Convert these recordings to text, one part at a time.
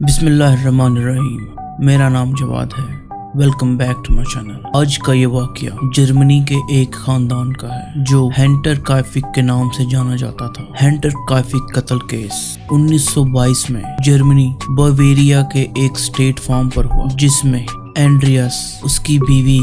بسم اللہ الرحمن الرحیم۔ میرا نام جواد ہے۔ Welcome back to my channel. آج کا یہ واقعہ جرمنی کے ایک خاندان کا ہے جو ہینٹر کائفک کے نام سے جانا جاتا تھا۔ ہینٹر کائفک قتل کیس 1922 میں جرمنی باویریا کے ایک سٹیٹ فارم پر ہوا، جس میں اینڈریاس، اس کی بیوی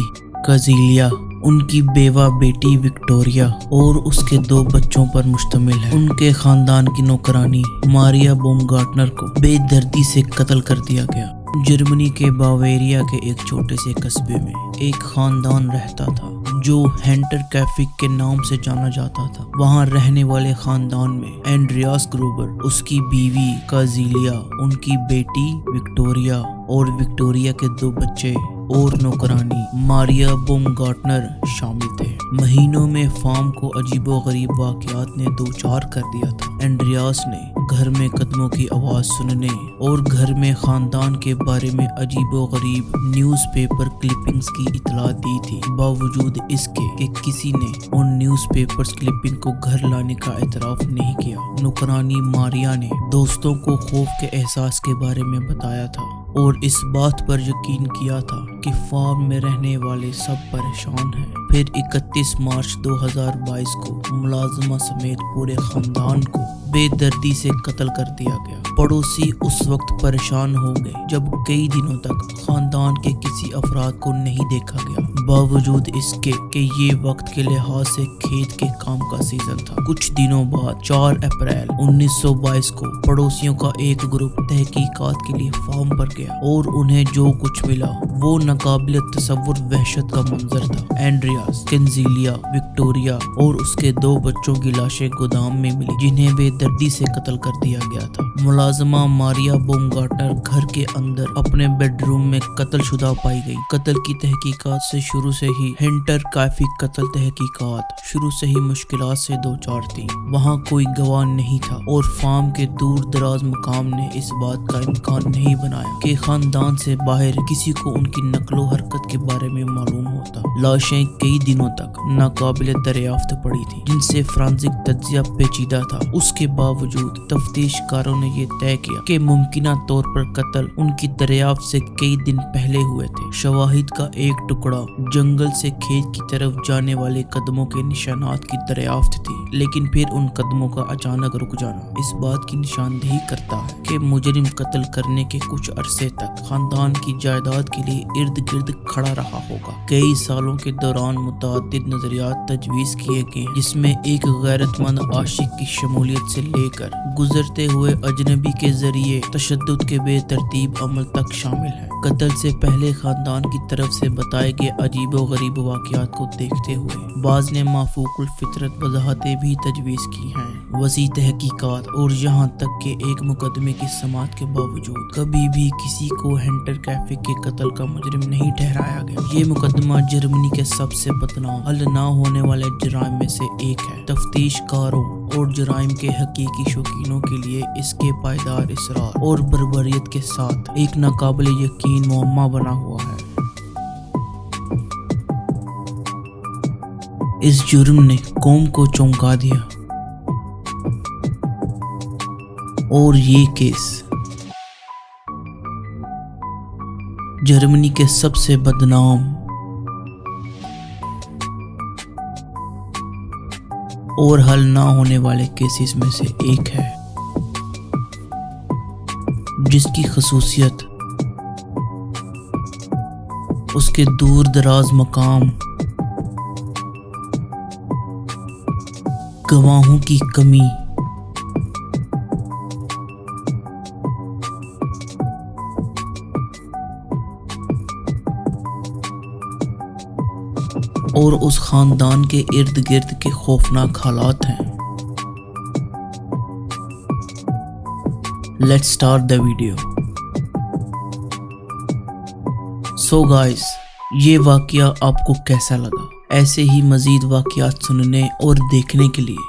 کازیلیا، ان کی بیوہ بیٹی وکٹوریا اور اس کے 2 بچوں پر مشتمل ہے۔ ان کے خاندان کی نوکرانی ماریا بومگارٹنر کو بے دردی سے قتل کر دیا گیا۔ جرمنی کے باویریا کے ایک چھوٹے سے قصبے میں ایک خاندان رہتا تھا جو ہینٹر کائفک کے نام سے جانا جاتا تھا۔ وہاں رہنے والے خاندان میں اینڈریاس گروبر، اس کی بیوی کازیلیا، ان کی بیٹی وکٹوریا اور وکٹوریا کے 2 بچے اور نوکرانی ماریا بومگارٹنر شامل تھے۔ مہینوں میں فارم کو عجیب و غریب واقعات نے دوچار کر دیا تھا۔ اینڈریاس نے گھر میں قدموں کی آواز سننے اور گھر میں خاندان کے بارے میں عجیب و غریب نیوز پیپر کلپنگز کی اطلاع دی تھی، باوجود اس کے کہ کسی نے ان نیوز پیپرز کلپنگ کو گھر لانے کا اعتراف نہیں کیا۔ نوکرانی ماریا نے دوستوں کو خوف کے احساس کے بارے میں بتایا تھا اور اس بات پر یقین کیا تھا کہ فارم میں رہنے والے سب پریشان ہیں۔ پھر 31 مارچ 2022 کو ملازمہ سمیت پورے خاندان کو بے دردی سے قتل کر دیا گیا۔ پڑوسی اس وقت پریشان ہو گئے جب کئی دنوں تک خاندان کے کسی افراد کو نہیں دیکھا گیا، باوجود اس کے کہ یہ وقت کے لحاظ سے کھیت کے کام کا سیزن تھا۔ کچھ دنوں بعد 4 اپریل 1922 کو پڑوسیوں کا ایک گروپ تحقیقات کے لیے فارم پر گیا اور انہیں جو کچھ ملا وہ ناقابل تصور وحشت کا منظر تھا۔ اینڈریاس، کنزیلیا، وکٹوریا اور اس کے 2 بچوں کی لاشیں گودام میں ملی جنہیں بے دردی سے قتل کر دیا گیا تھا۔ ملازمہ ماریا بومگارٹنر گھر کے اندر اپنے بیڈ روم میں قتل شدہ پائی گئی۔ قتل کی تحقیقات سے شروع سے ہی ہینٹر کائفک قتل تحقیقات شروع سے ہی مشکلات سے دوچار تھی۔ وہاں کوئی گواہ نہیں تھا اور فارم کے دور دراز مقام نے اس بات کا امکان نہیں بنایا کہ خاندان سے باہر کسی کو ان کی نقل و حرکت کے بارے میں معلوم ہوتا۔ لاشیں کئی دنوں تک ناقابل دریافت پڑی تھی جن سے فرانزک تجزیہ پیچیدہ تھا۔ اس کے باوجود تفتیش کاروں نے یہ طے کیا کہ ممکنہ طور پر قتل ان کی دریافت سے کئی دن پہلے ہوئے تھے۔ شواہد کا ایک ٹکڑا جنگل سے کھیت کی طرف جانے والے قدموں کے نشانات کی دریافت تھی، لیکن پھر ان قدموں کا اچانک رک جانا اس بات کی نشاندہی کرتا ہے کہ مجرم قتل کرنے کے کچھ عرصے تک خاندان کی جائیداد کے لیے ارد گرد کھڑا رہا ہوگا۔ کئی سالوں کے دوران متعدد نظریات تجویز کیے گئے جس میں ایک غیرت مند عاشق کی شمولیت سے لے کر گزرتے ہوئے اجنبی کے ذریعے تشدد کے بے ترتیب عمل تک شامل ہے۔ قتل سے پہلے خاندان کی طرف سے بتائے گئے عجیب و غریب واقعات کو دیکھتے ہوئے بعض نے مافوق الفطرت وضاحتیں بھی تجویز کی ہیں۔ وسیع تحقیقات اور یہاں تک کہ ایک مقدمے کی سماعت کے باوجود کبھی بھی کسی کو ہینٹر کائفک کے قتل کا مجرم نہیں ٹھہرایا گیا۔ یہ مقدمہ جرمنی کے سب سے بدنام حل نہ ہونے والے جرائم میں سے ایک ہے۔ تفتیش کاروں اور جرائم کے حقیقی شوقینوں کے لیے اس کے پائیدار اصرار اور بربریت کے ساتھ ایک ناقابل یقین معمہ بنا ہوا ہے۔ اس جرم نے قوم کو چونکا دیا اور یہ کیس جرمنی کے سب سے بدنام اور حل نہ ہونے والے کیسز میں سے ایک ہے، جس کی خصوصیت اس کے دور دراز مقام، گواہوں کی کمی اور اس خاندان کے ارد گرد کے خوفناک حالات ہیں۔ Let's start the video. So guys, یہ واقعہ آپ کو کیسا لگا؟ ایسے ہی مزید واقعات سننے اور دیکھنے کے لیے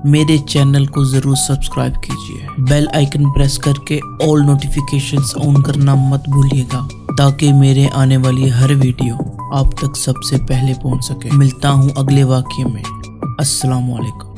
میرے چینل کو ضرور سبسکرائب کیجیے۔ بیل آئیکن پریس کر کے آل نوٹیفیکیشنز آن کرنا مت بھولیے گا تاکہ میرے آنے والی ہر ویڈیو آپ تک سب سے پہلے پہنچ سکے۔ ملتا ہوں اگلے واقعے میں۔ السلام علیکم۔